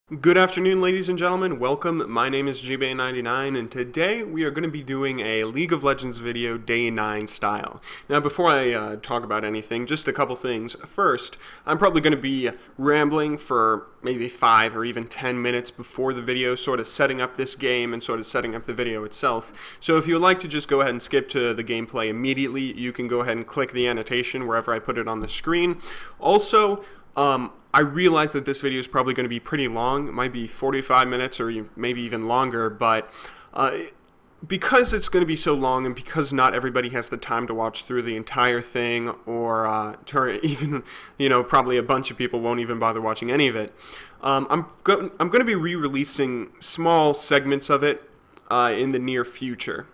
Good afternoon, ladies and gentlemen. Welcome. My name is GBay99, and today we are going to be doing a League of Legends video day 9 style. Now, before I talk about anything, just a couple things. First, I'm probably going to be rambling for maybe 5 or even 10 minutes before the video, sort of setting up this game and sort of setting up the video itself. So if you would like to just go ahead and skip to the gameplay immediately, you can go ahead and click the annotation wherever I put it on the screen. Also, I realize that this video is probably going to be pretty long. It might be 45 minutes or maybe even longer, but because it's going to be so long and because not everybody has the time to watch through the entire thing, or even, probably a bunch of people won't even bother watching any of it, I'm going to be re-releasing small segments of it in the near future.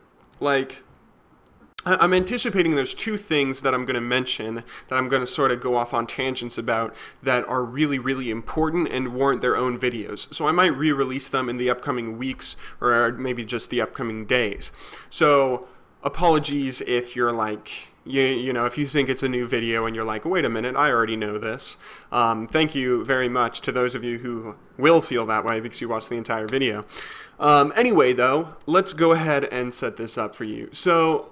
I'm anticipating there's two things that I'm going to mention that I'm going to sort of go off on tangents about that are really, really important and warrant their own videos. So I might re-release them in the upcoming weeks or maybe just the upcoming days. So apologies if you're like, if you think it's a new video and you're like, wait a minute, I already know this. Thank you very much to those of you who will feel that way because you watched the entire video. Anyway, though, let's go ahead and set this up for you. So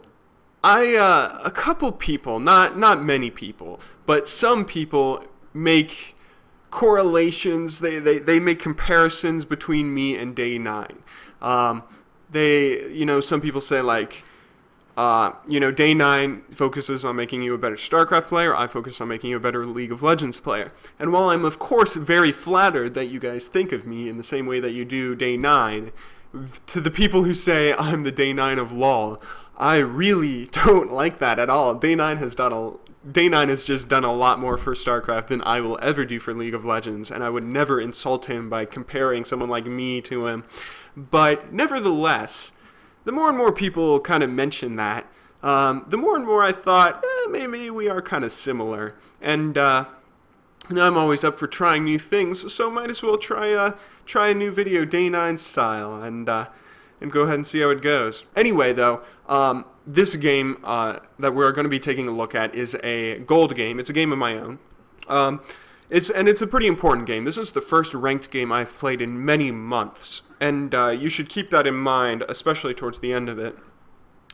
a couple people, not many people, but some people make correlations, they make comparisons between me and Day 9. Some people say like, Day 9 focuses on making you a better StarCraft player, I focus on making you a better League of Legends player. And while I'm of course very flattered that you guys think of me in the same way that you do Day 9, to the people who say I'm the Day 9 of LoL, I really don't like that at all. Day 9 has just done a lot more for StarCraft than I will ever do for League of Legends, and I would never insult him by comparing someone like me to him. But nevertheless, the more and more people kind of mention that, the more and more I thought, maybe we are kind of similar. And I'm always up for trying new things, so might as well try a new video, Day 9 style, and go ahead and see how it goes. Anyway, though, this game that we're going to be taking a look at is a gold game. It's a game of my own. It's a pretty important game. This is the first ranked game I've played in many months, and you should keep that in mind, especially towards the end of it.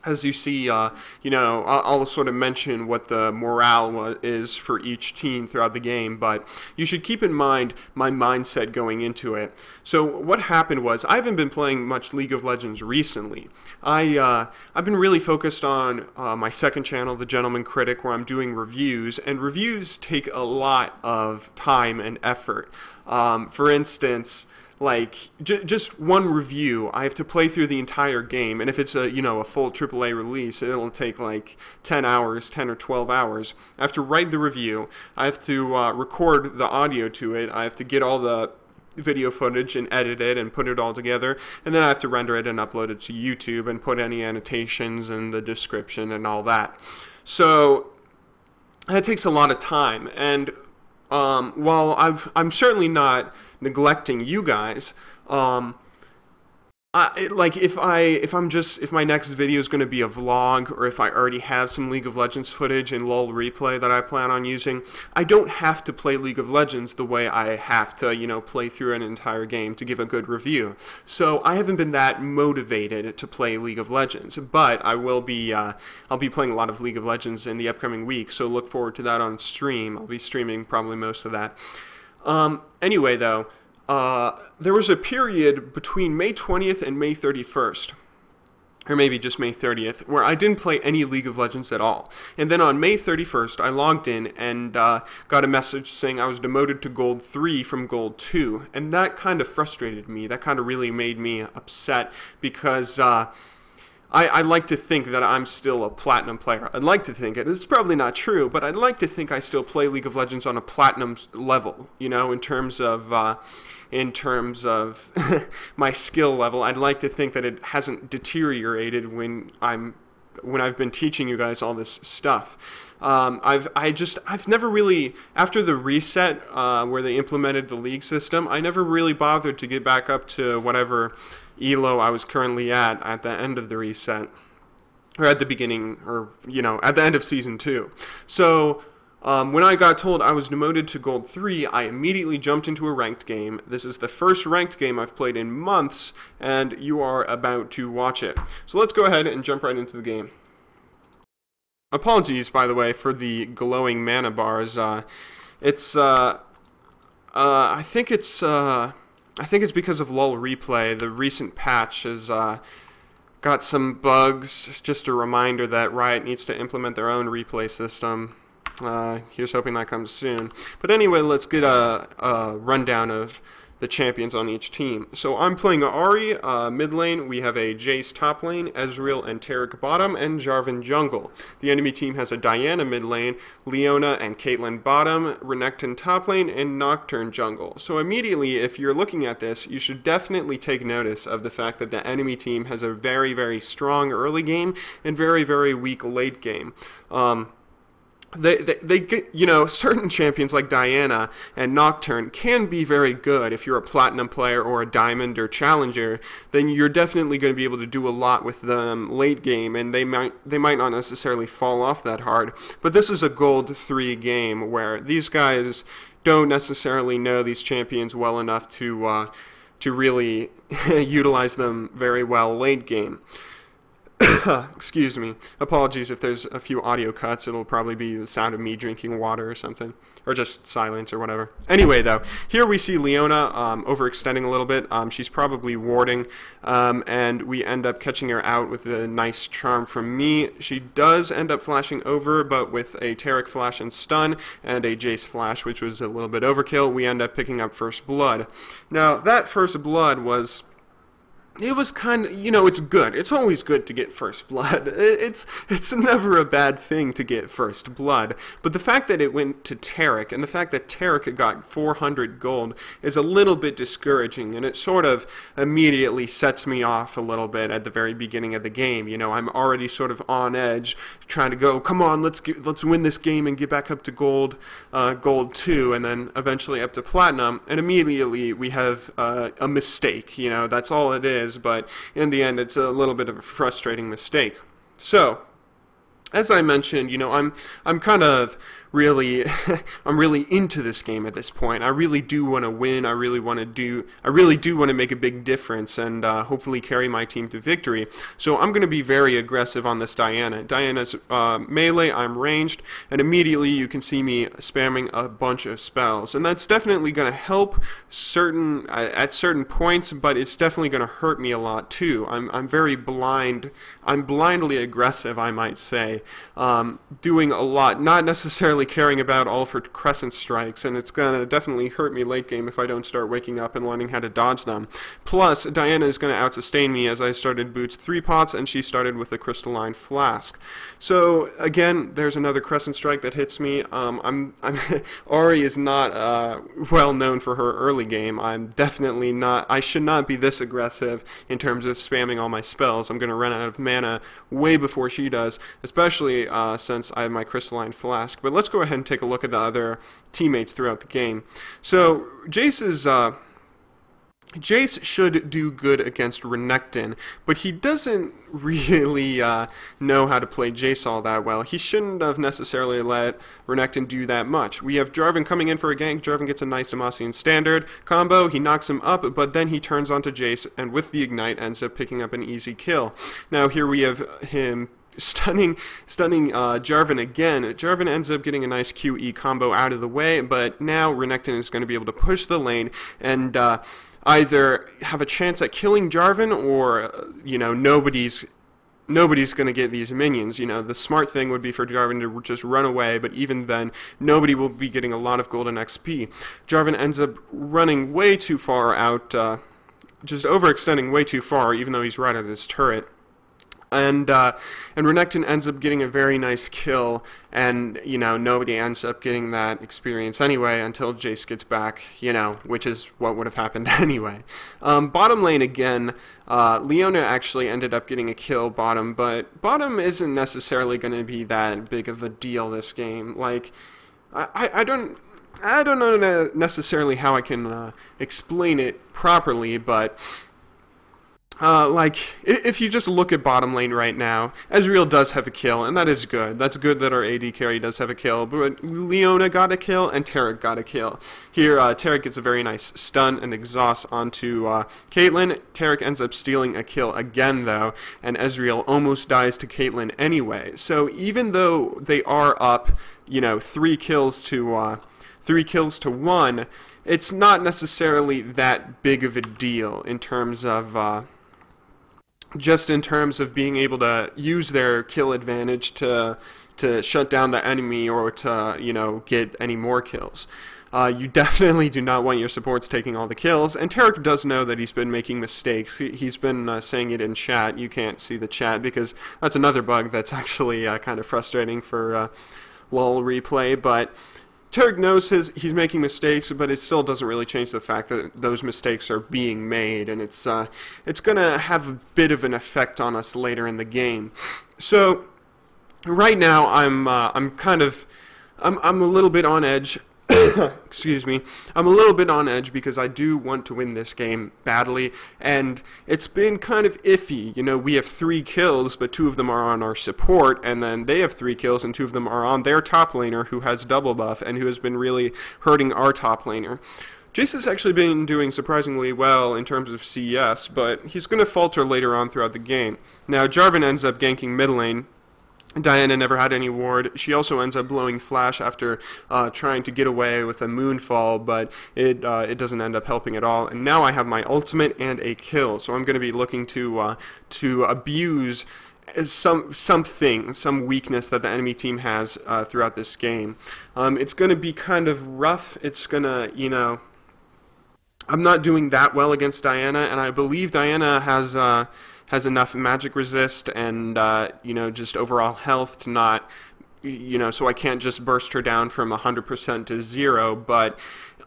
As you see, I'll sort of mention what the morale is for each team throughout the game, but you should keep in mind my mindset going into it. So what happened was, I haven't been playing much League of Legends recently. I've been really focused on my second channel, The Gentleman Critic, where I'm doing reviews, and reviews take a lot of time and effort. For instance, like, just one review, I have to play through the entire game, and if it's a full AAA release, it'll take like 10 hours, 10 or 12 hours. I have to write the review, I have to record the audio to it, I have to get all the video footage and edit it and put it all together, and then I have to render it and upload it to YouTube and put any annotations in the description and all that. So that takes a lot of time, and while I'm certainly not neglecting you guys, if my next video is going to be a vlog, or if I already have some League of Legends footage in LoL Replay that I plan on using, I don't have to play League of Legends the way I have to, play through an entire game to give a good review. So I haven't been that motivated to play League of Legends, but I will be, I'll be playing a lot of League of Legends in the upcoming week, so look forward to that on stream. I'll be streaming probably most of that. Anyway, though, there was a period between May 20th and May 31st, or maybe just May 30th, where I didn't play any League of Legends at all. And then on May 31st, I logged in and got a message saying I was demoted to Gold 3 from Gold 2. And that kind of frustrated me. That kind of really made me upset because I like to think that I'm still a platinum player. I'd like to think it. It's probably not true, but I'd like to think I still play League of Legends on a platinum level, in terms of my skill level. I'd like to think that it hasn't deteriorated when I've been teaching you guys all this stuff. I've never really, after the reset where they implemented the league system, I never really bothered to get back up to whatever ELO I was currently at the end of the reset, or at the beginning, or at the end of Season 2. So When I got told I was demoted to Gold 3, I immediately jumped into a ranked game. This is the first ranked game I've played in months, and you are about to watch it. So let's go ahead and jump right into the game. Apologies, by the way, for the glowing mana bars. I think it's because of LoL Replay. The recent patch has got some bugs. Just a reminder that Riot needs to implement their own replay system. Here's hoping that comes soon. But anyway, let's get a rundown of the champions on each team. So I'm playing Ahri, mid lane. We have a Jace top lane, Ezreal and Taric bottom, and Jarvan jungle. The enemy team has a Diana mid lane, Leona and Caitlyn bottom, Renekton top lane, and Nocturne jungle. So immediately, if you're looking at this, you should definitely take notice of the fact that the enemy team has a very, very strong early game and very, very weak late game. They get, you know, certain champions like Diana and Nocturne can be very good. If you're a platinum player or a diamond or challenger, then you're definitely going to be able to do a lot with them late game, and they might not necessarily fall off that hard. But this is a Gold 3 game where these guys don't necessarily know these champions well enough to really utilize them very well late game. Excuse me. Apologies if there's a few audio cuts. It'll probably be the sound of me drinking water or something. Or just silence or whatever. Anyway, though, here we see Leona overextending a little bit. She's probably warding, and we end up catching her out with a nice charm from me. She does end up flashing over, but with a Taric flash and stun, and a Jace flash, which was a little bit overkill, we end up picking up first blood. Now, that first blood was... It was kind of, you know, it's good. It's always good to get first blood. It's never a bad thing to get first blood. But the fact that it went to Taric, and the fact that Taric got 400 gold is a little bit discouraging, and it sort of immediately sets me off a little bit at the very beginning of the game. You know, I'm already sort of on edge, trying to go, come on, let's win this game and get back up to gold 2, and then eventually up to platinum, and immediately we have a mistake. You know, that's all it is. But in the end, it's a little bit of a frustrating mistake. So, as I mentioned, you know, I'm kind of really I'm really into this game at this point. I really do want to win. I really do want to make a big difference and hopefully carry my team to victory. So I'm going to be very aggressive on this Diana. Diana's melee, I'm ranged, and immediately you can see me spamming a bunch of spells, and that's definitely going to help at certain points, but it's definitely going to hurt me a lot too. I'm very blind. I'm blindly aggressive, I might say, doing a lot, not necessarily caring about all of her crescent strikes, and it's going to definitely hurt me late game if I don't start waking up and learning how to dodge them. Plus, Diana is going to out-sustain me as I started Boots 3 pots, and she started with a crystalline flask. So, again, there's another crescent strike that hits me. Ahri is not well known for her early game. I'm definitely not, I should not be this aggressive in terms of spamming all my spells. I'm going to run out of mana way before she does, especially since I have my crystalline flask. But let's go ahead and take a look at the other teammates throughout the game. So Jace should do good against Renekton, but he doesn't really know how to play Jace all that well. He shouldn't have necessarily let Renekton do that much. We have Jarvan coming in for a gank. Jarvan gets a nice Demacian standard combo. He knocks him up, but then he turns onto Jace, and with the Ignite ends up picking up an easy kill. Now here we have him stunning Jarvan again. Jarvan ends up getting a nice QE combo out of the way, but now Renekton is going to be able to push the lane and either have a chance at killing Jarvan, or you know, nobody's going to get these minions. You know, the smart thing would be for Jarvan to just run away, but even then, nobody will be getting a lot of golden XP. Jarvan ends up running way too far out, just overextending way too far, even though he's right at his turret. And Renekton ends up getting a very nice kill, and, you know, nobody ends up getting that experience anyway until Jace gets back, you know, which is what would have happened anyway. Bottom lane again, Leona actually ended up getting a kill bottom, but bottom isn't necessarily going to be that big of a deal this game. Like, I don't know necessarily how I can explain it properly, but Like, if you just look at bottom lane right now, Ezreal does have a kill, and that is good. That's good that our AD carry does have a kill, but Leona got a kill, and Taric got a kill. Here, Taric gets a very nice stun and exhaust onto Caitlyn. Taric ends up stealing a kill again, though, and Ezreal almost dies to Caitlyn anyway. So even though they are up, you know, 3 kills to 1, it's not necessarily that big of a deal in terms of just in terms of being able to use their kill advantage to shut down the enemy or to, you know, get any more kills. You definitely do not want your supports taking all the kills, and Taric does know that he's been making mistakes. He's been saying it in chat. You can't see the chat because that's another bug that's actually kind of frustrating for LoL replay, but Taric knows he's making mistakes, but it still doesn't really change the fact that those mistakes are being made, and it's going to have a bit of an effect on us later in the game. So right now I'm a little bit on edge. Excuse me. I'm a little bit on edge because I do want to win this game badly, and it's been kind of iffy. You know, we have 3 kills, but 2 of them are on our support, and then they have 3 kills, and 2 of them are on their top laner, who has double buff, and who has been really hurting our top laner. Jace has actually been doing surprisingly well in terms of CS, but he's going to falter later on throughout the game. Now, Jarvan ends up ganking mid lane. Diana never had any ward. She also ends up blowing flash after trying to get away with a moonfall, but it doesn't end up helping at all. And now I have my ultimate and a kill, so I'm going to be looking to abuse some weakness that the enemy team has throughout this game. It's going to be kind of rough. It's going to, you know, I'm not doing that well against Diana, and I believe Diana has enough magic resist and you know, just overall health to not, you know, so I can't just burst her down from 100% to 0. But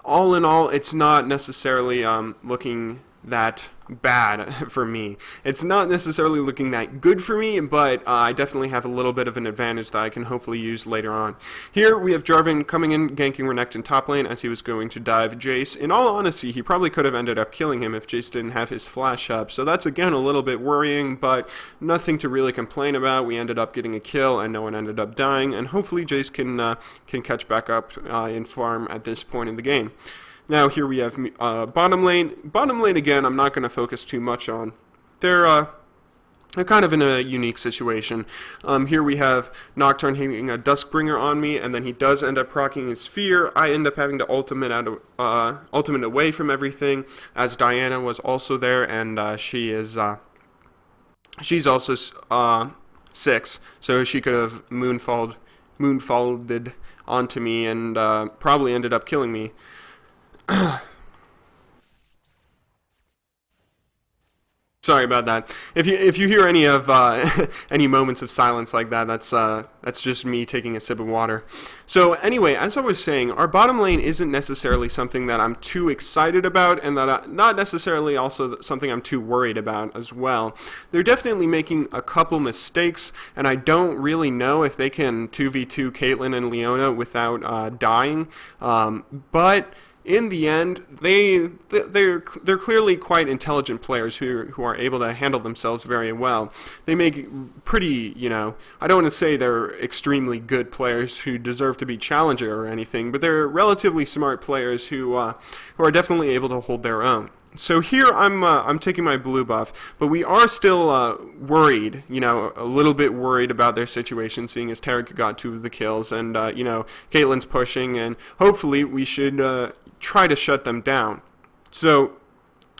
all in all, it's not necessarily looking that bad for me. It's not necessarily looking that good for me, but I definitely have a little bit of an advantage that I can hopefully use later on. Here we have Jarvan coming in, ganking Renekton top lane as he was going to dive Jace. In all honesty, he probably could have ended up killing him if Jace didn't have his flash up, so that's again a little bit worrying, but nothing to really complain about. We ended up getting a kill and no one ended up dying, and hopefully Jace can catch back up in farm at this point in the game. Now here we have bottom lane. Bottom lane again, I'm not going to focus too much on. They're kind of in a unique situation. Here we have Nocturne hitting a Duskbringer on me, and then he does end up proccing his Sphere. I end up having to ultimate away from everything, as Diana was also there, and she's also 6, so she could have moonfalled onto me and probably ended up killing me. Sorry about that. If you hear any of any moments of silence like that, that's just me taking a sip of water. So anyway, as I was saying, our bottom lane isn't necessarily something that I'm too excited about, and that not necessarily also something I'm too worried about as well. They're definitely making a couple mistakes, and I don't really know if they can 2v2 Caitlyn and Leona without dying. But in the end, they're clearly quite intelligent players who are able to handle themselves very well. They make pretty, you know, I don't want to say they're extremely good players who deserve to be challenger or anything, but they're relatively smart players who are definitely able to hold their own. So here I'm taking my blue buff, but we are still worried, you know, a little bit worried about their situation, seeing as Taric got 2 of the kills, and you know, Caitlyn's pushing, and hopefully we should try to shut them down. So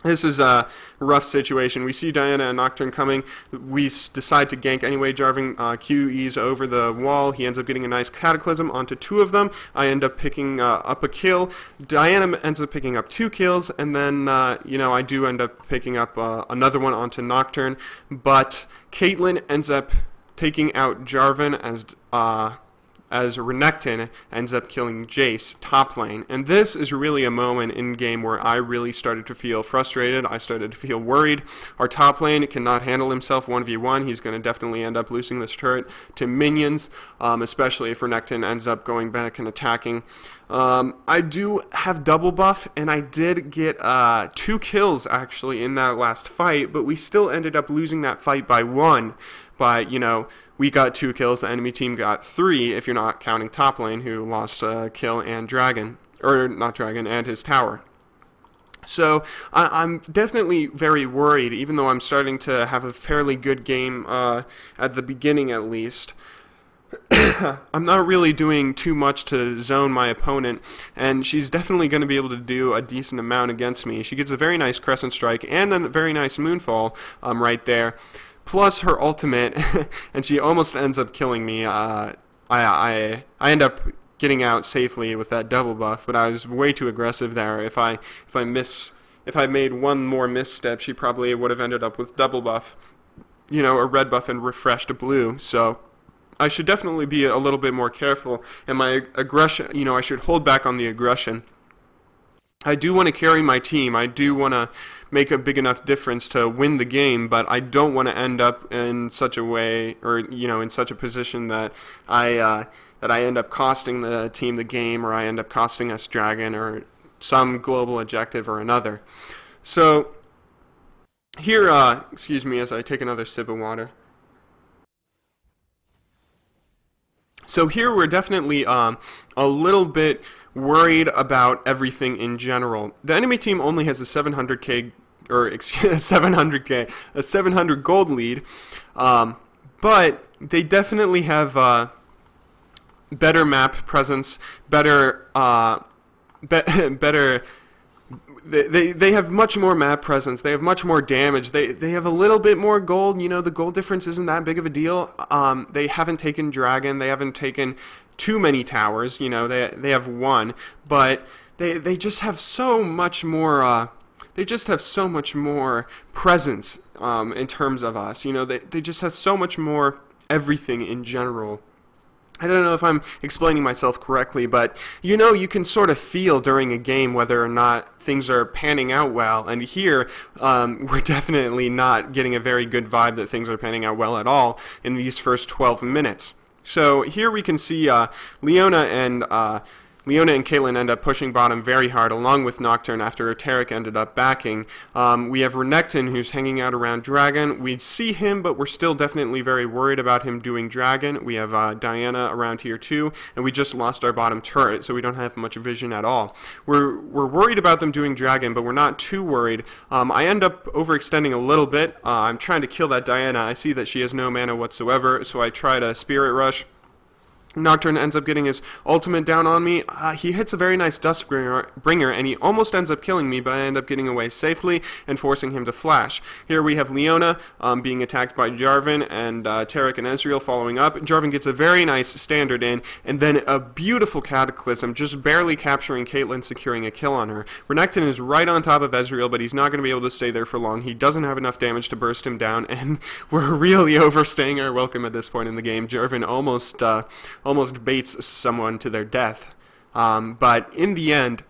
this is a rough situation. We see Diana and Nocturne coming. We decide to gank anyway. Jarvan QEs over the wall. He ends up getting a nice Cataclysm onto 2 of them. I end up picking up a kill. Diana ends up picking up 2 kills, and then you know, I do end up picking up another one onto Nocturne. But Caitlyn ends up taking out Jarvan as Renekton ends up killing Jace top lane. And this is really a moment in game where I really started to feel frustrated. I started to feel worried. Our top lane cannot handle himself 1v1. He's going to definitely end up losing this turret to minions, especially if Renekton ends up going back and attacking. I do have double buff, and I did get 2 kills actually in that last fight, but we still ended up losing that fight by 1. But, you know, we got 2 kills, the enemy team got 3, if you're not counting top lane, who lost a kill and dragon, or not dragon, and his tower. So I'm definitely very worried, even though I'm starting to have a fairly good game at the beginning at least. I'm not really doing too much to zone my opponent, and she's definitely going to be able to do a decent amount against me. She gets a very nice Crescent Strike and then a very nice Moonfall right there, plus her ultimate, and she almost ends up killing me. I end up getting out safely with that double buff, but I was way too aggressive there. If I made one more misstep, she probably would have ended up with double buff, you know, a red buff and refreshed a blue. So I should definitely be a little bit more careful, and my aggression, you know, I should hold back on the aggression. I do want to carry my team. I do want to make a big enough difference to win the game, but I don't want to end up in such a way, or, you know, in such a position that I end up costing the team the game, or I end up costing us dragon, or some global objective or another. So here, excuse me as I take another sip of water. So here we're definitely a little bit worried about everything in general. The enemy team only has a 700k, or excuse 700k, a 700 gold lead, but they definitely have better map presence, better better. They have much more map presence. They have much more damage. They have a little bit more gold. You know, the gold difference isn't that big of a deal. They haven't taken dragon. They haven't taken too many towers. You know, they have 1, but they just have so much more. They just have so much more presence in terms of us. You know, they just have so much more everything in general. I don't know if I'm explaining myself correctly, but you know, you can sort of feel during a game whether or not things are panning out well, and here we're definitely not getting a very good vibe that things are panning out well at all in these first 12 minutes. So here we can see Leona and Caitlyn end up pushing bottom very hard, along with Nocturne after Taric ended up backing. We have Renekton, who's hanging out around Dragon. We see him, but we're still definitely very worried about him doing Dragon. We have Diana around here too, and we just lost our bottom turret, so we don't have much vision at all. We're worried about them doing Dragon, but we're not too worried. I end up overextending a little bit. I'm trying to kill that Diana. I see that she has no mana whatsoever, so I try to Spirit Rush. Nocturne ends up getting his ultimate down on me. He hits a very nice Duskbringer, and he almost ends up killing me, but I end up getting away safely and forcing him to flash. Here we have Leona being attacked by Jarvan, and Taric and Ezreal following up. Jarvan gets a very nice standard in, and then a beautiful Cataclysm, just barely capturing Caitlyn, securing a kill on her. Renekton is right on top of Ezreal, but he's not going to be able to stay there for long. He doesn't have enough damage to burst him down, and we're really overstaying our welcome at this point in the game. Jarvan almost baits someone to their death. But in the end,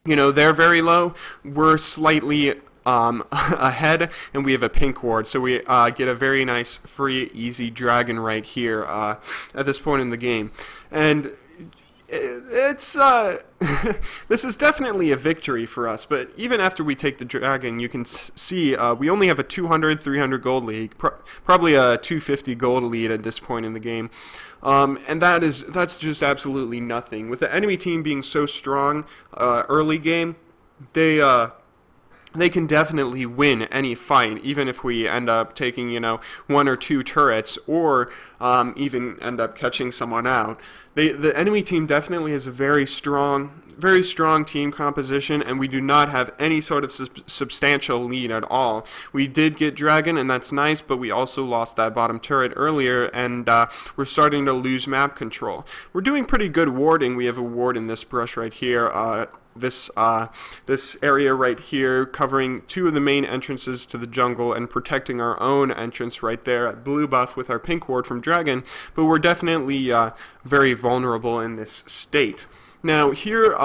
you know, they're very low. We're slightly ahead, and we have a pink ward. So we get a very nice, free, easy dragon right here at this point in the game. And it's this is definitely a victory for us, but even after we take the dragon, you can see we only have a 200, 300 gold lead, probably a 250 gold lead at this point in the game, and that's just absolutely nothing. With the enemy team being so strong early game, they can definitely win any fight, even if we end up taking, you know, 1 or 2 turrets, or even end up catching someone out. The enemy team definitely has a very strong team composition, and we do not have any sort of substantial lead at all. We did get Dragon, and that's nice, but we also lost that bottom turret earlier, and we're starting to lose map control. We're doing pretty good warding. We have a ward in this brush right here. This area right here, covering 2 of the main entrances to the jungle and protecting our own entrance right there at blue buff with our pink ward from Dragon, but we're definitely very vulnerable in this state. Now here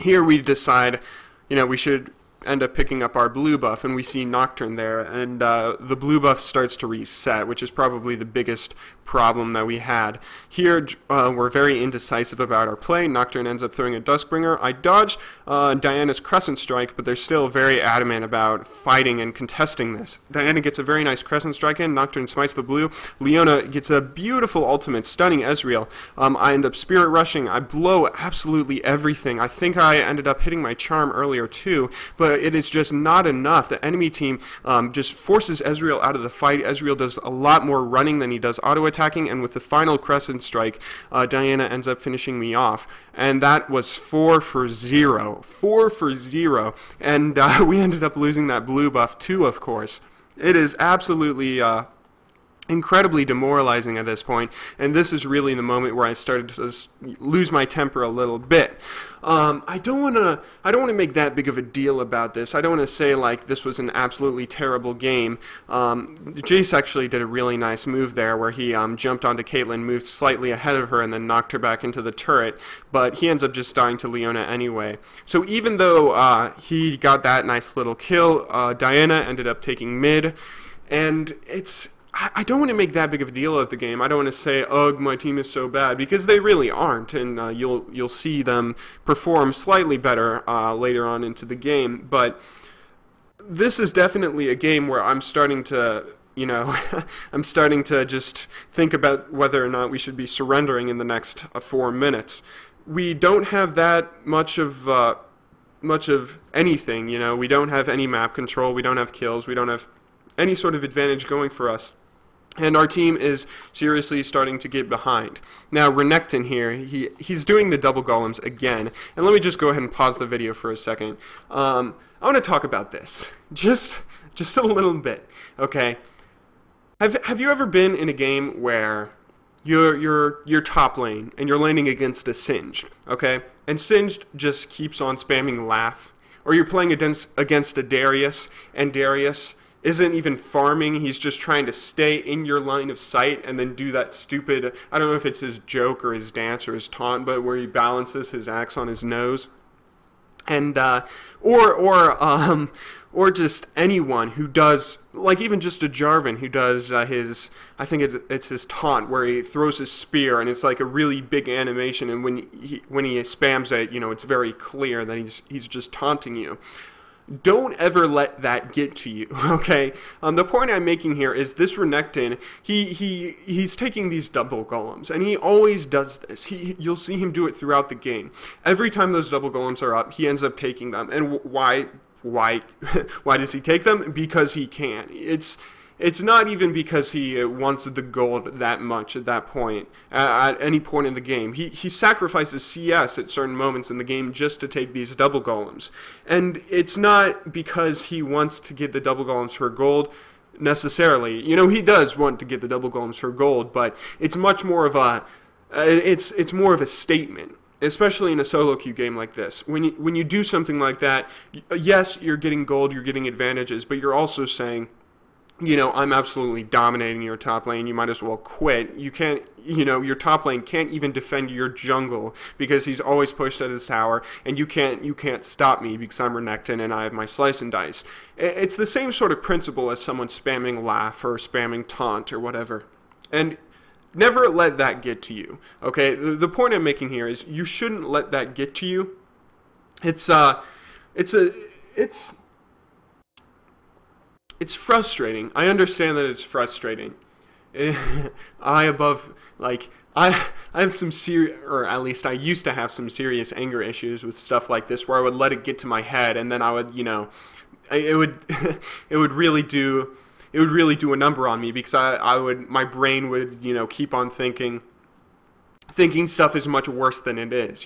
we decide, you know, we should end up picking up our blue buff, and we see Nocturne there, and the blue buff starts to reset, which is probably the biggest problem that we had. Here, we're very indecisive about our play. Nocturne ends up throwing a Duskbringer. I dodge Diana's Crescent Strike, but they're still very adamant about fighting and contesting this. Diana gets a very nice Crescent Strike in. Nocturne smites the blue. Leona gets a beautiful ultimate, stunning Ezreal. I end up Spirit Rushing. I blow absolutely everything. I think I ended up hitting my Charm earlier too, but it is just not enough. The enemy team just forces Ezreal out of the fight. Ezreal does a lot more running than he does auto-attacking, and with the final Crescent Strike, Diana ends up finishing me off. And that was 4 for 0. 4 for 0. And we ended up losing that blue buff too, of course. It is absolutely incredibly demoralizing at this point, and this is really the moment where I started to lose my temper a little bit. I don't want to make that big of a deal about this. I don't want to say like this was an absolutely terrible game. Jace actually did a really nice move there where he jumped onto Caitlyn, moved slightly ahead of her, and then knocked her back into the turret, but he ends up just dying to Leona anyway. So even though he got that nice little kill, Diana ended up taking mid, and I don't want to make that big of a deal of the game. I don't want to say, ugh, my team is so bad, because they really aren't, and you'll see them perform slightly better later on into the game. But this is definitely a game where I'm starting to, I'm starting to just think about whether or not we should be surrendering in the next 4 minutes. We don't have that much of anything, We don't have any map control. We don't have kills. We don't have any sort of advantage going for us. And our team is seriously starting to get behind. Now, Renekton here, he's doing the double golems again. And let me just go ahead and pause the video for a second. I want to talk about this. Just a little bit, okay? Have you ever been in a game where you're top lane and you're laning against a Singed, okay? And Singed just keeps on spamming Laugh. Or you're playing against a Darius, and Darius isn't even farming, he's just trying to stay in your line of sight and then do that stupid, I don't know if it's his joke or his dance or his taunt, but where he balances his axe on his nose. And, or just anyone who does, like even just a Jarvan who does his, I think it's his taunt where he throws his spear and it's like a really big animation, and when he spams it, it's very clear that he's just taunting you. Don't ever let that get to you, okay? The point I'm making here is this Renekton, he's taking these double golems, and he always does this. You'll see him do it throughout the game. Every time those double golems are up, he ends up taking them. And why does he take them? Because he can. It's not even because he wants the gold that much at that point, at any point in the game. He sacrifices CS at certain moments in the game just to take these double golems. And it's not because he wants to get the double golems for gold, necessarily. He does want to get the double golems for gold, but it's much more of a, it's more of a statement. Especially in a solo queue game like this. When you do something like that, yes, you're getting gold, you're getting advantages, but you're also saying, I'm absolutely dominating your top lane, you might as well quit. You can't, your top lane can't even defend your jungle because he's always pushed at his tower, and you can't stop me because I'm Renekton and I have my slice and dice. It's the same sort of principle as someone spamming Laugh or spamming Taunt or whatever. And never let that get to you, okay? The point I'm making here is you shouldn't let that get to you. It's frustrating. I understand that it's frustrating. I have some serious, or at least I used to have some serious anger issues with stuff like this, where I would let it get to my head, and then I would, it would really do a number on me, because my brain would, keep on thinking stuff is much worse than it is,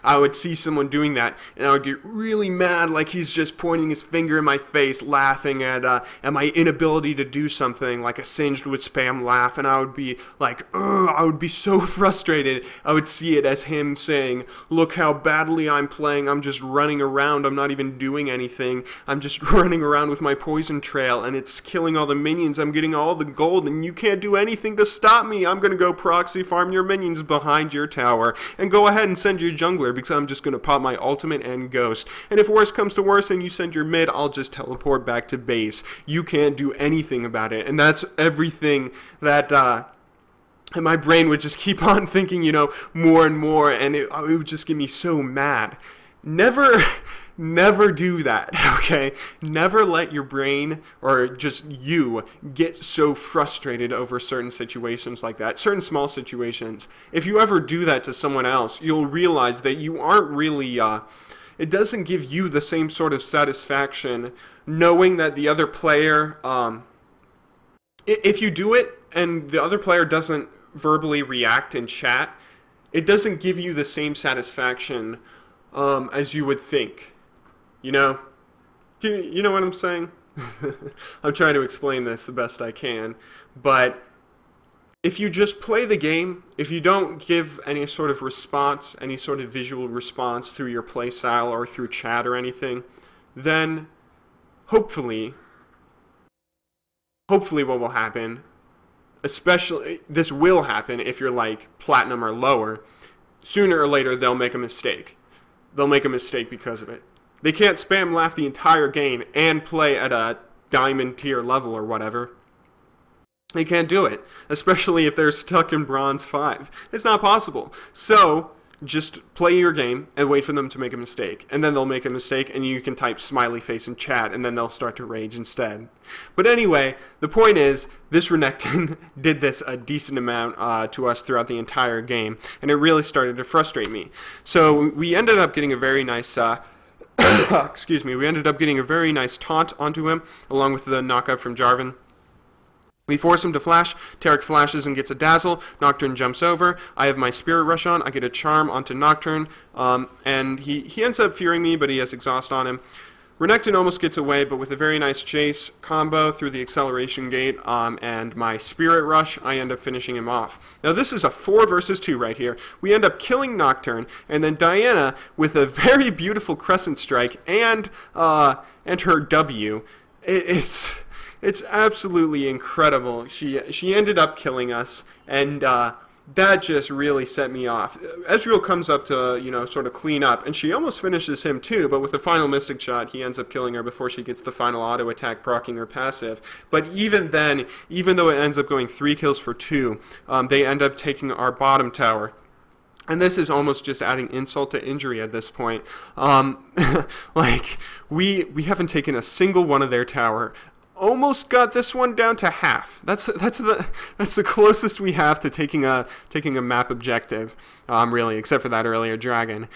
I would see someone doing that, and I would get really mad, like he's just pointing his finger in my face, laughing at my inability to do something, like a Singed would spam Laugh, and I would be like, ugh, I would be so frustrated. I would see it as him saying, look how badly I'm playing, I'm just running around, I'm not even doing anything, I'm just running around with my poison trail, and it's killing all the minions, I'm getting all the gold, and you can't do anything to stop me, I'm gonna go proxy farm your minions behind behind your tower and go ahead and send your jungler because I'm just going to pop my ultimate and ghost. And if worse comes to worse and you send your mid, I'll just teleport back to base. You can't do anything about it. And that's everything that and my brain would just keep on thinking, you know, more and more, and it would just get me so mad. Never do that, okay? Never let your brain or just you get so frustrated over certain situations like that, certain small situations. If you ever do that to someone else, you'll realize that you aren't really, it doesn't give you the same sort of satisfaction knowing that the other player, if you do it and the other player doesn't verbally react in chat, it doesn't give you the same satisfaction as you would think. You know? You know what I'm saying? I'm trying to explain this the best I can. But if you just play the game, if you don't give any sort of response, any sort of visual response through your playstyle or through chat or anything, then hopefully what will happen, especially, this will happen if you're like platinum or lower, sooner or later they'll make a mistake. They'll make a mistake because of it. They can't spam laugh the entire game and play at a diamond tier level or whatever. They can't do it, especially if they're stuck in bronze 5. It's not possible. So just play your game and wait for them to make a mistake. And then they'll make a mistake and you can type smiley face in chat and then they'll start to rage instead. But anyway, the point is, this Renekton did this a decent amount to us throughout the entire game. And it really started to frustrate me. So we ended up getting a very nice... excuse me, we ended up getting a very nice taunt onto him, along with the knockout from Jarvan. We force him to flash, Taric flashes and gets a dazzle, Nocturne jumps over, I have my Spirit Rush on, I get a charm onto Nocturne, and he ends up fearing me, but he has exhaust on him. Renekton almost gets away, but with a very nice chase combo through the acceleration gate and my Spirit Rush, I end up finishing him off. Now this is a 4 versus 2 right here. We end up killing Nocturne, and then Diana with a very beautiful Crescent Strike and her W. It's absolutely incredible. She ended up killing us, and that just really set me off. Ezreal comes up to, you know, sort of clean up, and she almost finishes him too, but with the final Mystic Shot, he ends up killing her before she gets the final auto attack, proccing her passive. But even then, even though it ends up going 3 kills for 2, they end up taking our bottom tower. And this is almost just adding insult to injury at this point. Like, we haven't taken a single one of their tower. Almost got this one down to half. That's the closest we have to taking a map objective, really, except for that earlier dragon.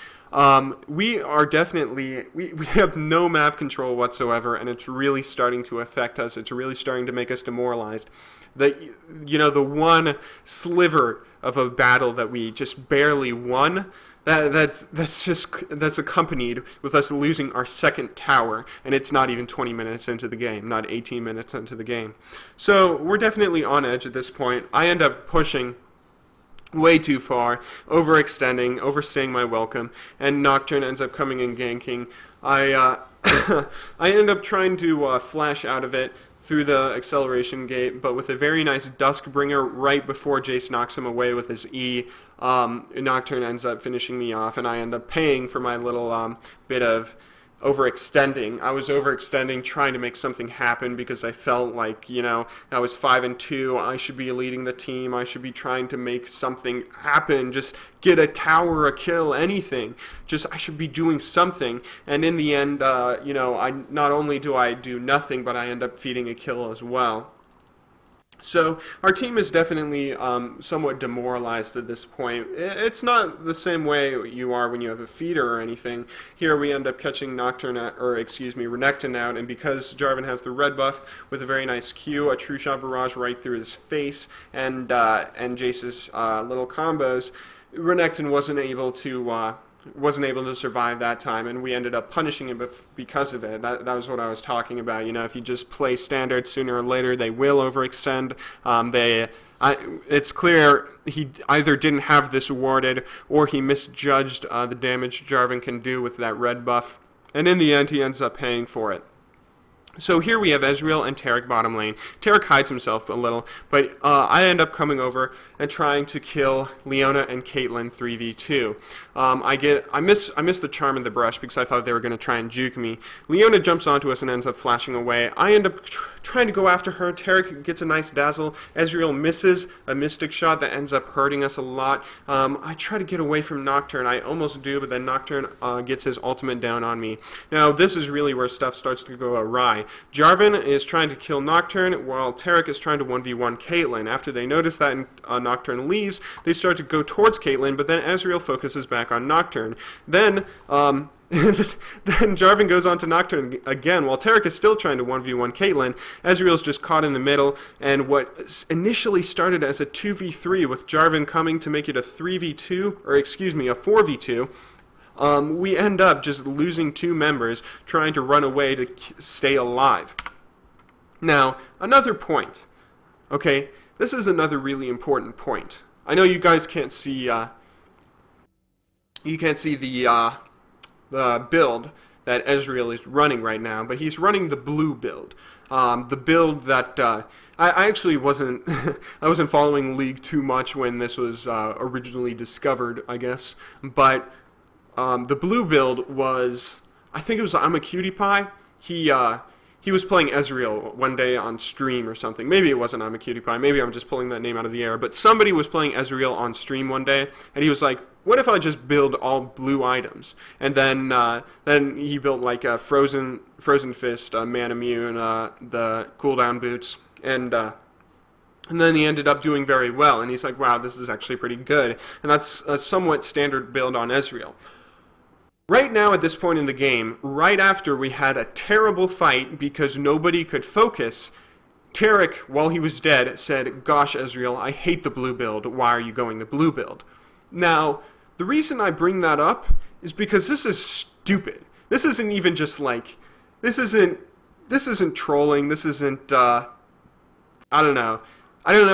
We are definitely we have no map control whatsoever, and it's really starting to affect us. It's really starting to make us demoralized. The one sliver of a battle that we just barely won, that's accompanied with us losing our second tower, and it's not even 20 minutes into the game, not 18 minutes into the game. So we're definitely on edge at this point. I end up pushing way too far, overextending, overstaying my welcome, and Nocturne ends up coming and ganking. I end up trying to flash out of it through the acceleration gate, but with a very nice Duskbringer right before Jace knocks him away with his E. Nocturne ends up finishing me off, and I end up paying for my little bit of overextending. I was overextending, trying to make something happen because I felt like, you know, I was 5-2. I should be leading the team. I should be trying to make something happen. Just get a tower, a kill, anything. I should be doing something. And in the end, you know, not only do I do nothing, but I end up feeding a kill as well. So our team is definitely somewhat demoralized at this point. It's not the same way you are when you have a feeder or anything. Here we end up catching Renekton out, and because Jarvan has the red buff with a very nice Q, a True Shot Barrage right through his face, and Jace's little combos, Renekton wasn't able to survive that time, and we ended up punishing him because of it. That was what I was talking about. You know, if you just play standard, sooner or later they will overextend. It's clear he either didn't have this warded or he misjudged the damage Jarvan can do with that red buff, and in the end he ends up paying for it. So here we have Ezreal and Taric bottom lane. Taric hides himself a little, but I end up coming over and trying to kill Leona and Caitlyn 3v2. I miss the charm in the brush because I thought they were going to try and juke me. Leona jumps onto us and ends up flashing away. I end up trying to go after her. Taric gets a nice dazzle. Ezreal misses a mystic shot that ends up hurting us a lot. I try to get away from Nocturne. I almost do, but then Nocturne gets his ultimate down on me. Now this is really where stuff starts to go awry. Jarvan is trying to kill Nocturne while Taric is trying to 1v1 Caitlyn. After they notice that and Nocturne leaves, they start to go towards Caitlyn, but then Ezreal focuses back on Nocturne. Then then Jarvan goes on to Nocturne again while Taric is still trying to 1v1 Caitlyn. Ezreal's just caught in the middle, and what initially started as a 2v3 with Jarvan coming to make it a 3v2, or excuse me, a 4v2, we end up just losing two members trying to run away to stay alive. Now, another point. Okay, this is another really important point. I know you guys can't see the build that Ezreal is running right now, but he's running the blue build. The build that I actually wasn't I wasn't following League too much when this was originally discovered, I guess, but the blue build was, I think it was I'm a Cutie Pie. He was playing Ezreal one day on stream or something. Maybe it wasn't I'm a Cutie Pie. Maybe I'm just pulling that name out of the air. But somebody was playing Ezreal on stream one day, and he was like, "What if I just build all blue items?" And then he built like a Frozen Fist, Man Immune, the cooldown boots, and then he ended up doing very well. And he's like, "Wow, this is actually pretty good." And that's a somewhat standard build on Ezreal. Right now at this point in the game, right after we had a terrible fight because nobody could focus, Taric, while he was dead, said, "Gosh, Ezreal, I hate the blue build. Why are you going the blue build?" Now, the reason I bring that up is because this is stupid. This isn't even just like, this isn't trolling, this isn't, I don't know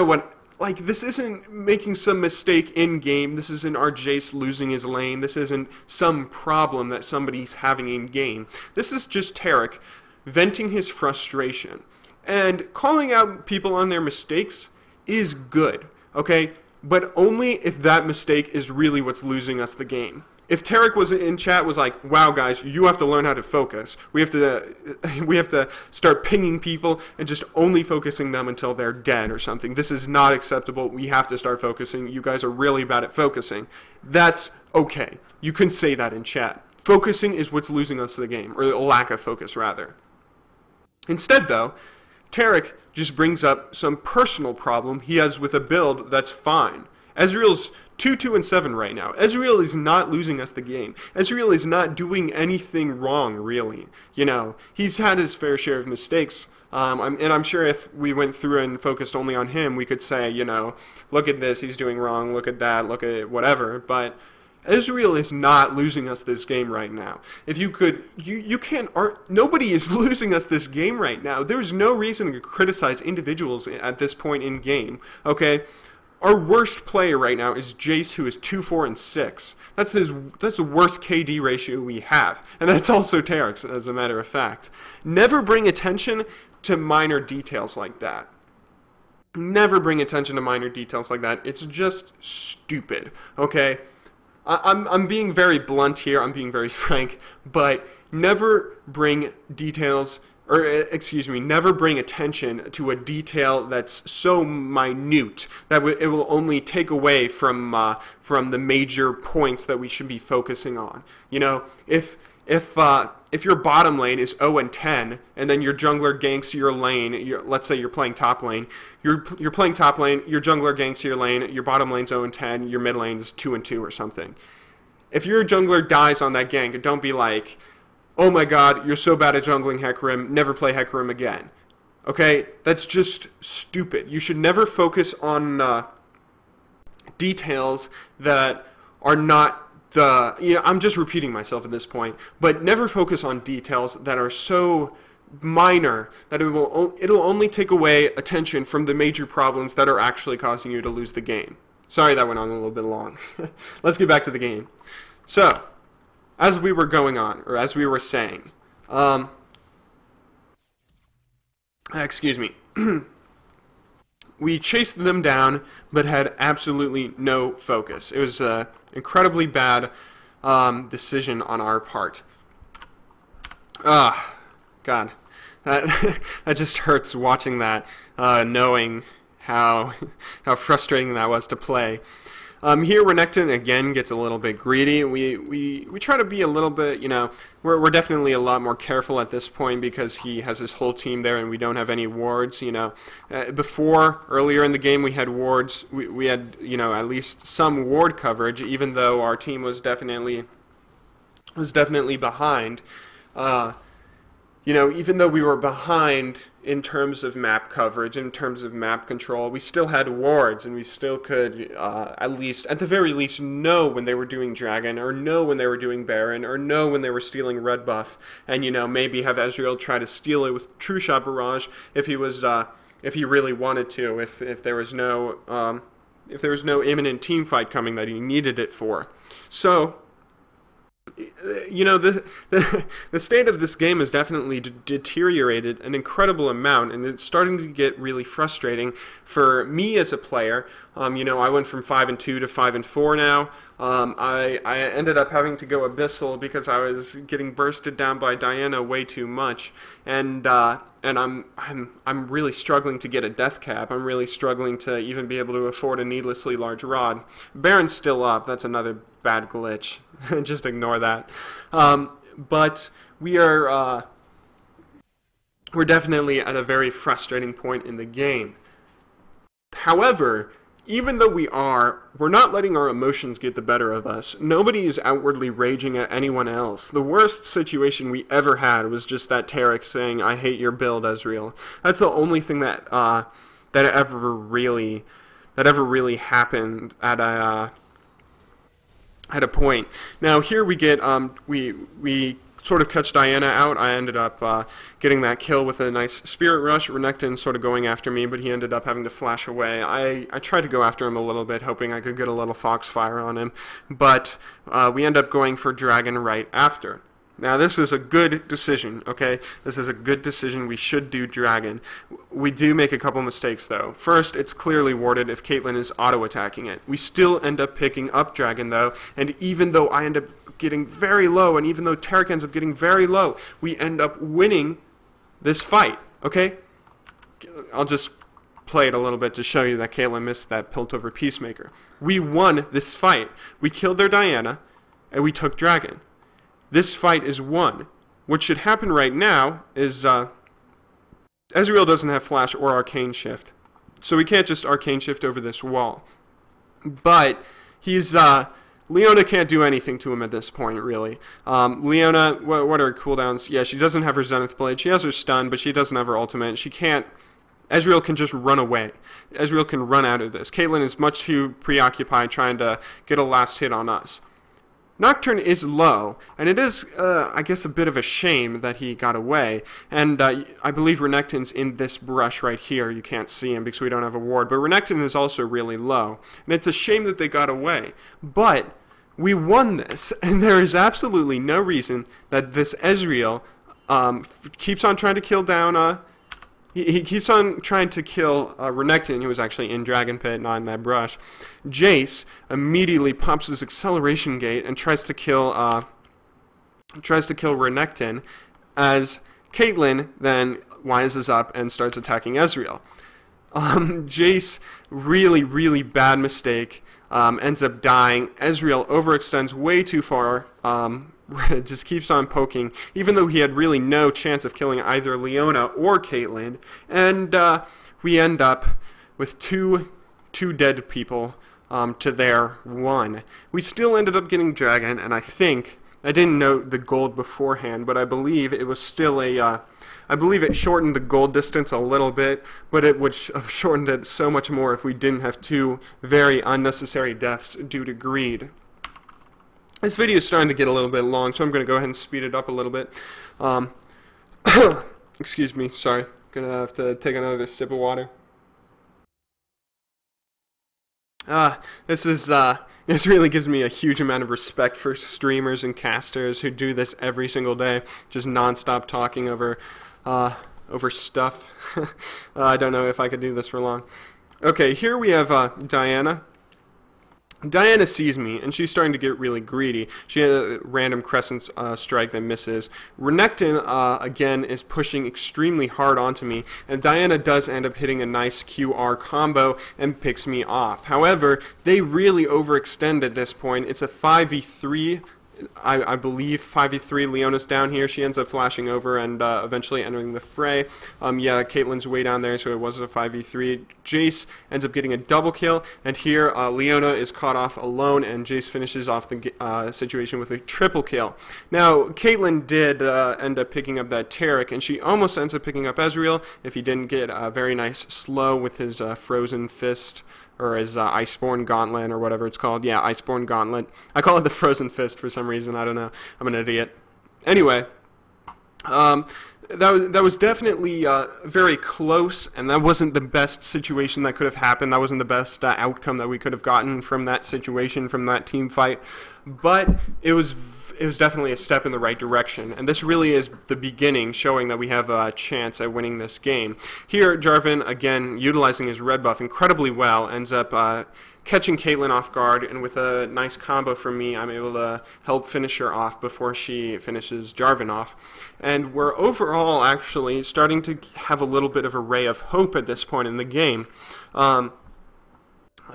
what, like, this isn't making some mistake in-game, this isn't our Jace losing his lane, this isn't some problem that somebody's having in-game. This is just Taric venting his frustration. And calling out people on their mistakes is good, okay? But only if that mistake is really what's losing us the game. If Taric was in chat was like, "Wow guys, you have to learn how to focus. We have to start pinging people and just only focusing them until they're dead or something. This is not acceptable. We have to start focusing. You guys are really bad at focusing." That's okay. You can say that in chat. Focusing is what's losing us the game, or a lack of focus rather. Instead though, Taric just brings up some personal problem he has with a build that's fine. Ezreal's 2-2-7 right now. Ezreal is not losing us the game. Ezreal is not doing anything wrong, really. You know, he's had his fair share of mistakes, and I'm sure if we went through and focused only on him, we could say, you know, look at this, he's doing wrong, look at that, look at whatever, but Ezreal is not losing us this game right now. If you could, you can't, nobody is losing us this game right now. There's no reason to criticize individuals at this point in game, okay? Our worst player right now is Jace, who is 2-4-6. That's the worst KD ratio we have, and that's also Taric's, as a matter of fact. Never bring attention to minor details like that. Never bring attention to minor details like that. It's just stupid, okay? I'm being very blunt here, I'm being very frank, but never bring details, or excuse me, never bring attention to a detail that's so minute that it will only take away from the major points that we should be focusing on. You know, if your bottom lane is 0-10 and then your jungler ganks your lane, let's say you're playing top lane, you're playing top lane, your jungler ganks your lane, your bottom lane's 0-10, your mid lane is 2-2 or something. If your jungler dies on that gank, don't be like, "Oh my god, you're so bad at jungling Hecarim, never play Hecarim again." Okay? That's just stupid. You should never focus on details that are not I'm just repeating myself at this point, but never focus on details that are so minor that it'll only take away attention from the major problems that are actually causing you to lose the game. Sorry that went on a little bit long. Let's get back to the game. So, as we were going on, or as we were saying, excuse me. We chased them down, but had absolutely no focus. It was an incredibly bad decision on our part. God, that that just hurts watching that, knowing how frustrating that was to play. Here, Renekton again gets a little bit greedy. We try to be a little bit, we're definitely a lot more careful at this point because he has his whole team there and we don't have any wards. Before, earlier in the game, we had wards. We had, at least some ward coverage, even though our team was definitely behind. Even though we were behind in terms of map coverage, in terms of map control, we still had wards, and we still could, at the very least, know when they were doing Dragon, or know when they were doing Baron, or know when they were stealing Red Buff, and, maybe have Ezreal try to steal it with True Shot Barrage if he was, if he really wanted to, if there was no imminent team fight coming that he needed it for. So, the state of this game has definitely deteriorated an incredible amount, and it's starting to get really frustrating for me as a player. I went from 5-2 to 5-4 now. I ended up having to go Abyssal because I was getting bursted down by Diana way too much, and I'm really struggling to get a death cap. I'm really struggling to even be able to afford a needlessly large rod. Baron's still up. That's another bad glitch. Just ignore that. But we're definitely at a very frustrating point in the game. However, even though we're not letting our emotions get the better of us. Nobody is outwardly raging at anyone else. The worst situation we ever had was just that Taric saying, "I hate your build, Ezreal." That's the only thing that ever really happened at a point. Now here we get we sort of catch Diana out. I ended up getting that kill with a nice Spirit Rush. Renekton sort of going after me, but he ended up having to flash away. I tried to go after him a little bit, hoping I could get a little Foxfire on him, but we end up going for Dragon right after. Now this is a good decision, okay? This is a good decision. We should do Dragon. We do make a couple mistakes though. First, it's clearly warded if Caitlyn is auto-attacking it. We still end up picking up Dragon though, and even though I end up getting very low, and even though Taric ends up getting very low, we end up winning this fight, okay? I'll just play it a little bit to show you that Caitlyn missed that Piltover Peacemaker. We won this fight. We killed their Diana, and we took Dragon. This fight is won. What should happen right now is Ezreal doesn't have Flash or Arcane Shift, so we can't just Arcane Shift over this wall. But he's Leona can't do anything to him at this point, really. Leona, what are her cooldowns? Yeah, she doesn't have her Zenith Blade. She has her stun, but she doesn't have her ultimate. She can't. Ezreal can just run away. Ezreal can run out of this. Caitlyn is much too preoccupied trying to get a last hit on us. Nocturne is low, and it is, I guess, a bit of a shame that he got away. And I believe Renekton's in this brush right here. You can't see him because we don't have a ward. But Renekton is also really low. And it's a shame that they got away. But we won this, and there is absolutely no reason that this Ezreal keeps on trying to kill down... He keeps on trying to kill Renekton, who was actually in Dragon Pit, not in that brush. Jace immediately pops his acceleration gate and tries to kill Renekton, as Caitlyn then wises up and starts attacking Ezreal. Jace, really bad mistake, ends up dying. Ezreal overextends way too far. Just keeps on poking, even though he had really no chance of killing either Leona or Caitlyn, and we end up with two dead people to their one. We still ended up getting Dragon, and I didn't note the gold beforehand, but I believe it was still I believe it shortened the gold distance a little bit, but it would have shortened it so much more if we didn't have two very unnecessary deaths due to greed. This video is starting to get a little bit long, so I'm going to go ahead and speed it up a little bit. Excuse me, sorry. Going to have to take another sip of water. This really gives me a huge amount of respect for streamers and casters who do this every single day, just non-stop talking over over stuff. I don't know if I could do this for long. Okay, here we have Diana. Diana sees me, and she's starting to get really greedy. She has a random crescent strike that misses. Renekton, again, is pushing extremely hard onto me, and Diana does end up hitting a nice QR combo and picks me off. However, they really overextend at this point. It's a 5v3. I believe 5v3. Leona's down here. She ends up flashing over and eventually entering the fray. Yeah, Caitlyn's way down there, so it was a 5v3. Jace ends up getting a double kill, and here Leona is caught off alone, and Jace finishes off the situation with a triple kill. Now, Caitlyn did end up picking up that Taric, and she almost ends up picking up Ezreal if he didn't get a very nice slow with his Frozen Fist, or his Iceborne Gauntlet, or whatever it's called. Yeah, Iceborne Gauntlet. I call it the Frozen Fist for some reason. I don't know. I'm an idiot. Anyway, that was definitely very close, and that wasn't the best situation that could have happened. That wasn't the best outcome that we could have gotten from that situation, from that team fight. But it was definitely a step in the right direction, and this really is the beginning, showing that we have a chance at winning this game. Here, Jarvan, again, utilizing his red buff incredibly well, ends up catching Caitlyn off guard, and with a nice combo from me, I'm able to help finish her off before she finishes Jarvan off. And we're overall actually starting to have a little bit of a ray of hope at this point in the game.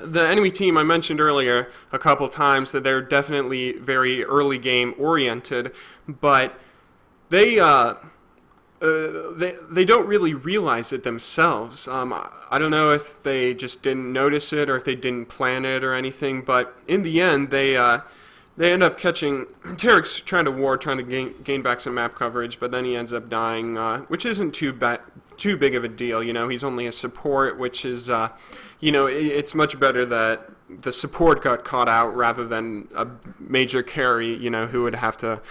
The enemy team, I mentioned earlier a couple times that they're definitely very early game oriented, but they don't really realize it themselves. I don't know if they just didn't notice it or if they didn't plan it or anything, but in the end they end up catching Taric's trying to ward, trying to gain back some map coverage, but then he ends up dying, which isn't too big of a deal. You know, he's only a support, which is you know, it's much better that the support got caught out rather than a major carry, you know, who would have to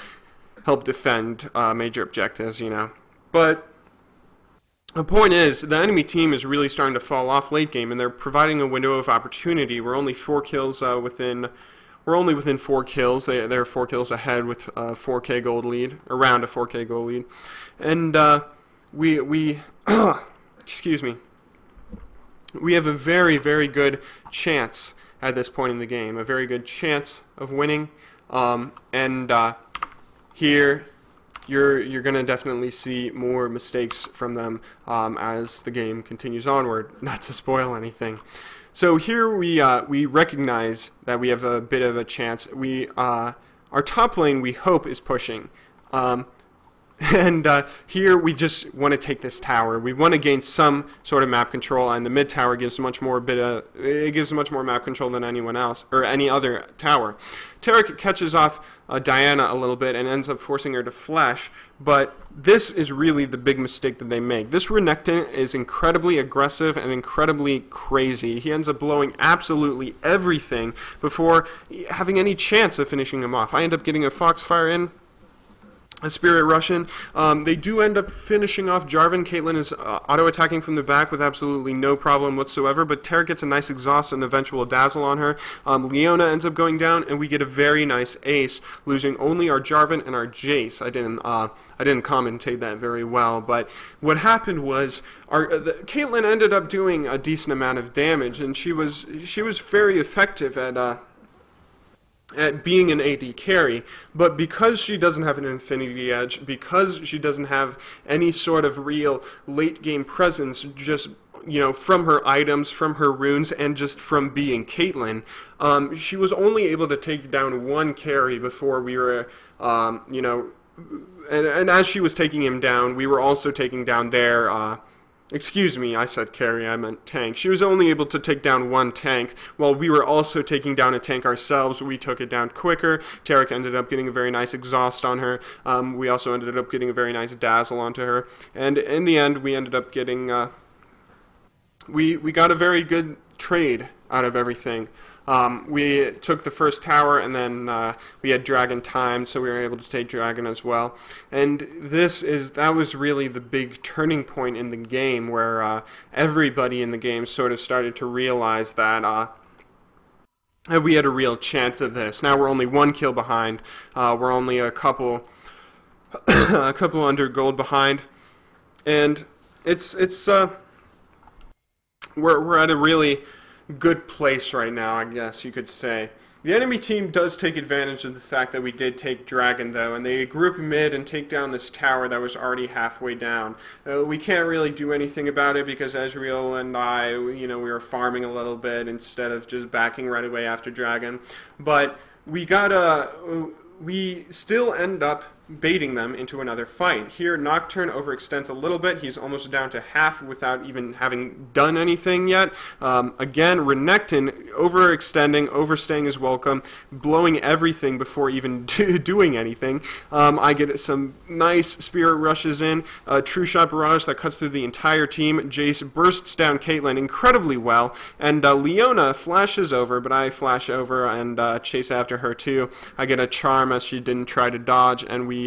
help defend major objectives, you know. But the point is, the enemy team is really starting to fall off late game, and they're providing a window of opportunity. We're only 4 kills within 4 kills. They're 4 kills ahead with a 4K gold lead, around a 4K gold lead, and we excuse me. We have a very, very good chance at this point in the game, a very good chance of winning, and here you're going to definitely see more mistakes from them as the game continues onward, not to spoil anything. So here we recognize that we have a bit of a chance. Our top lane, we hope, is pushing. And here we just want to take this tower. We want to gain some sort of map control, and the mid tower gives much more map control than anyone else or any other tower. Taric catches off Diana a little bit and ends up forcing her to flash, but this is really the big mistake that they make. This Renekton is incredibly aggressive and incredibly crazy. He ends up blowing absolutely everything before having any chance of finishing him off. I end up getting a Foxfire in, a Spirit Russian. They do end up finishing off Jarvan. Caitlyn is auto-attacking from the back with absolutely no problem whatsoever, but Taric gets a nice exhaust and eventual dazzle on her. Leona ends up going down, and we get a very nice ace, losing only our Jarvan and our Jace. I didn't commentate that very well, but what happened was Caitlyn ended up doing a decent amount of damage, and she was very effective at being an AD carry, but because she doesn't have an Infinity Edge, because she doesn't have any sort of real late game presence, just, you know, from her items, from her runes, and just from being Caitlyn, she was only able to take down one carry before we were, you know, and as she was taking him down, we were also taking down their, excuse me, I said carry, I meant tank. She was only able to take down one tank, while we were also taking down a tank ourselves. We took it down quicker. Taric ended up getting a very nice exhaust on her. We also ended up getting a very nice dazzle onto her. And in the end, we ended up getting, we got a very good trade out of everything. We took the first tower, and then we had Dragon timed, so we were able to take Dragon as well. And that was really the big turning point in the game, where everybody in the game sort of started to realize that we had a real chance of this. Now we're only 1 kill behind. We're only a couple under gold behind. And we're at a really good place right now, I guess you could say. The enemy team does take advantage of the fact that we did take Dragon, though, and they group mid and take down this tower that was already halfway down. We can't really do anything about it because Ezreal and I, we were farming a little bit instead of just backing right away after Dragon. But we still end up baiting them into another fight. Here, Nocturne overextends a little bit. He's almost down to half without even having done anything yet. Again, Renekton overextending, overstaying his welcome, blowing everything before even doing anything. I get some nice Spirit Rushes in, True Shot Barrage that cuts through the entire team. Jace bursts down Caitlyn incredibly well, and Leona flashes over, but I flash over and chase after her too. I get a charm as she didn't try to dodge, and we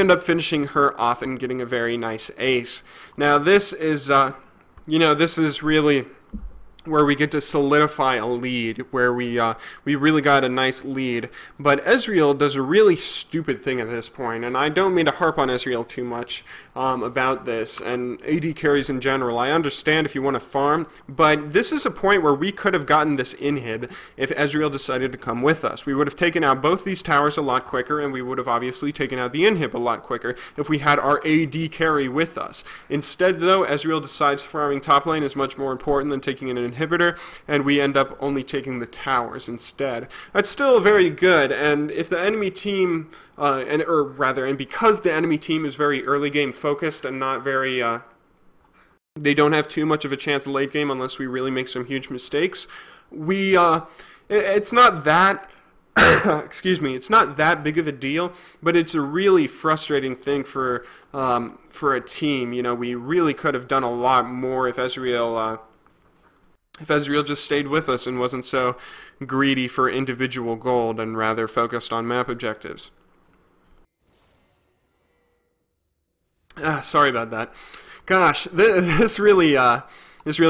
end up finishing her off and getting a very nice ace. Now this is, this is really where we get to solidify a lead, where we really got a nice lead. But Ezreal does a really stupid thing at this point, and I don't mean to harp on Ezreal too much about this, and AD carries in general. I understand if you want to farm, but this is a point where we could have gotten this inhib if Ezreal decided to come with us. We would have taken out both these towers a lot quicker, and we would have obviously taken out the inhib a lot quicker if we had our AD carry with us. Instead, though, Ezreal decides farming top lane is much more important than taking an inhibitor, and we end up only taking the towers instead. That's still very good, and if the enemy team, and because the enemy team is very early game focused and not very, they don't have too much of a chance late game unless we really make some huge mistakes. It's not that, it's not that big of a deal, but it's a really frustrating thing for a team. We really could have done a lot more if Ezreal just stayed with us and wasn't so greedy for individual gold and rather focused on map objectives. Sorry about that. Gosh, this really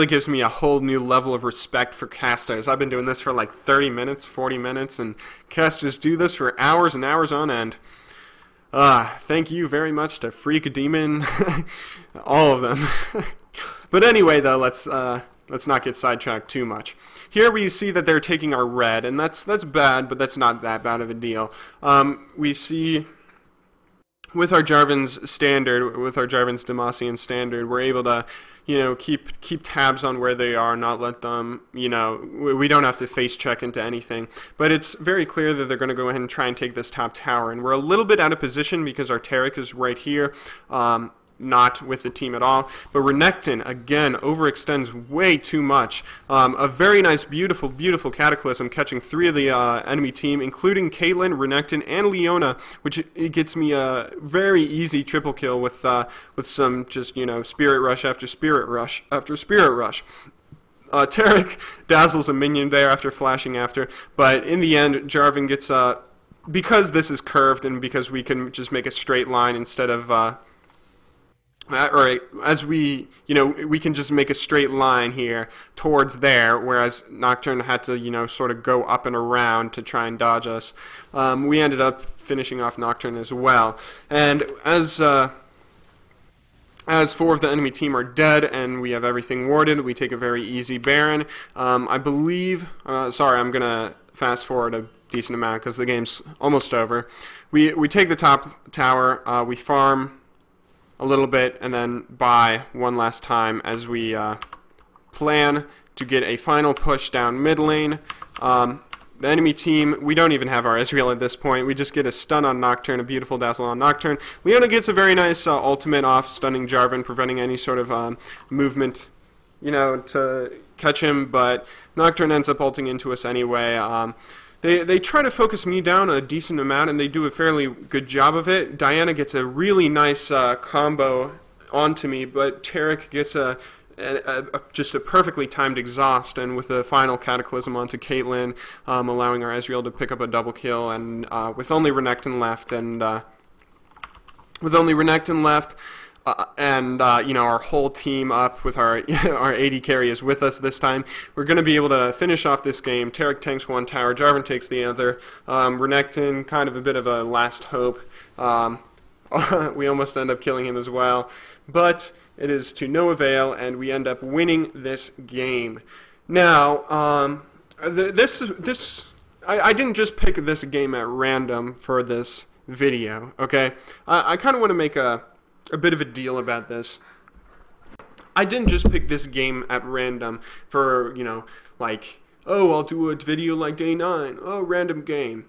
gives me a whole new level of respect for casters. I've been doing this for like 30 minutes, 40 minutes, and casters do this for hours and hours on end. Thank you very much to Freak Demon, all of them. But anyway, though, let's not get sidetracked too much. Here we see that they're taking our red, and that's bad, but that's not that bad of a deal. We see with our Jarvan's standard, with our Jarvan's Demacian standard, we're able to, keep tabs on where they are, not let them, we don't have to face check into anything. But it's very clear that they're going to go ahead and try and take this top tower, and we're a little bit out of position because our Taric is right here. Not with the team at all. But Renekton, again, overextends way too much. A very nice, beautiful, beautiful Cataclysm, catching 3 of the enemy team, including Caitlyn, Renekton, and Leona, which it gets me a very easy triple kill with some just, Spirit Rush after Spirit Rush after Spirit Rush. Taric dazzles a minion there after flashing after, but in the end, Jarvan gets, because this is curved and because we can just make a straight line instead of, we can just make a straight line here towards there, whereas Nocturne had to, sort of go up and around to try and dodge us. We ended up finishing off Nocturne as well. And as 4 of the enemy team are dead and we have everything warded, we take a very easy Baron. I believe, sorry, I'm going to fast forward a decent amount because the game's almost over. We take the top tower, we farm a little bit, and then buy one last time as we plan to get a final push down mid lane. The enemy team, we don't even have our Ezreal at this point. We just get a stun on Nocturne, a beautiful dazzle on Nocturne. Leona gets a very nice ultimate off, stunning Jarvan, preventing any sort of movement, to catch him, but Nocturne ends up ulting into us anyway. They try to focus me down a decent amount, and they do a fairly good job of it. Diana gets a really nice combo onto me, but Taric gets just a perfectly timed exhaust, and with the final Cataclysm onto Caitlyn, allowing our Ezreal to pick up a double kill, and with only Renekton left, our whole team up with our our AD carry is with us this time. We're going to be able to finish off this game. Taric tanks 1 tower, Jarvan takes the other. Renekton, kind of a bit of a last hope. We almost end up killing him as well, but it is to no avail, and we end up winning this game. Now, I didn't just pick this game at random for this video, okay? I kind of want to make a bit of a deal about this. I didn't just pick this game at random for, like, oh, I'll do a video like Day 9, oh, random game.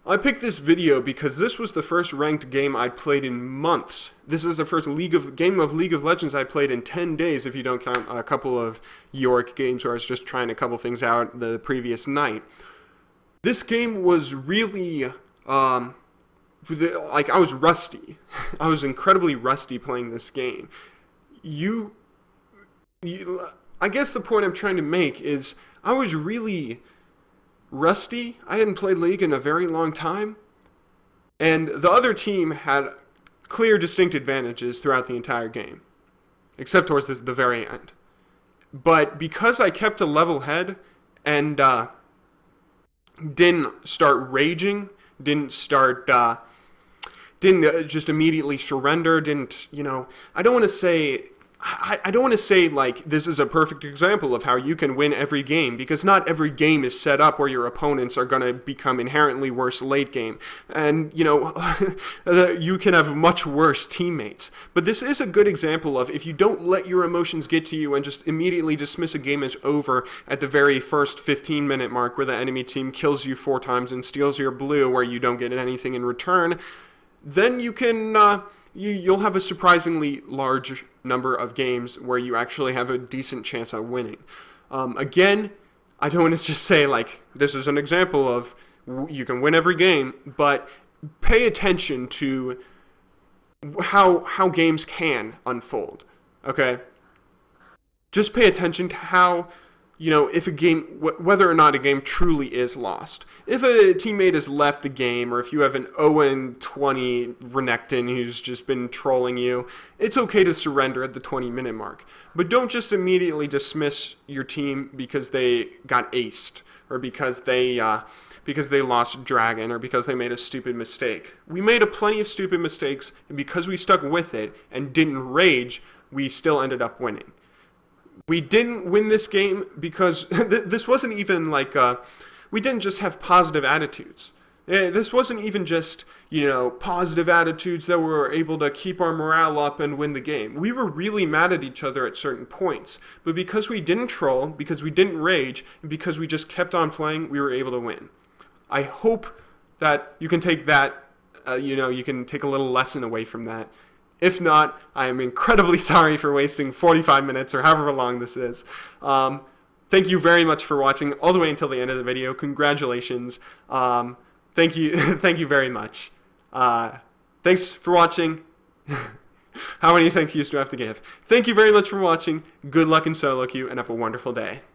I picked this video because this was the first ranked game I'd played in months. This is the first game of League of Legends I played in 10 days, if you don't count a couple of York games where I was just trying a couple things out the previous night. This game was really, I was rusty. I was incredibly rusty playing this game. I guess the point I'm trying to make is I was really rusty. I hadn't played League in a very long time, and the other team had clear, distinct advantages throughout the entire game, except towards the very end. But because I kept a level head and didn't start raging, didn't just immediately surrender, I don't want to say I don't want to say like this is a perfect example of how you can win every game, because not every game is set up where your opponents are going to become inherently worse late game, and you can have much worse teammates. But this is a good example of if you don't let your emotions get to you and just immediately dismiss a game as over at the very first 15-minute mark where the enemy team kills you 4 times and steals your blue where you don't get anything in return, then you can you'll have a surprisingly large number of games where you actually have a decent chance at winning. Again, I don't want to just say like this is an example of you can win every game, but pay attention to how games can unfold. Okay, just pay attention to how, if a game, whether or not a game truly is lost. If a teammate has left the game, or if you have an 0-20 Renekton who's just been trolling you, it's okay to surrender at the 20-minute mark. But don't just immediately dismiss your team because they got aced, or because they lost Dragon, or because they made a stupid mistake. We made plenty of stupid mistakes, and because we stuck with it and didn't rage, we still ended up winning. We didn't win this game because this wasn't even like, we didn't just have positive attitudes. This wasn't even just, positive attitudes that were able to keep our morale up and win the game. We were really mad at each other at certain points. But because we didn't troll, because we didn't rage, and because we just kept on playing, we were able to win. I hope that you can take that, you can take a little lesson away from that. If not, I am incredibly sorry for wasting 45 minutes or however long this is. Thank you very much for watching all the way until the end of the video. Congratulations. Thank you, thank you very much. Thanks for watching. How many thank yous do I have to give? Thank you very much for watching. Good luck in solo queue, and have a wonderful day.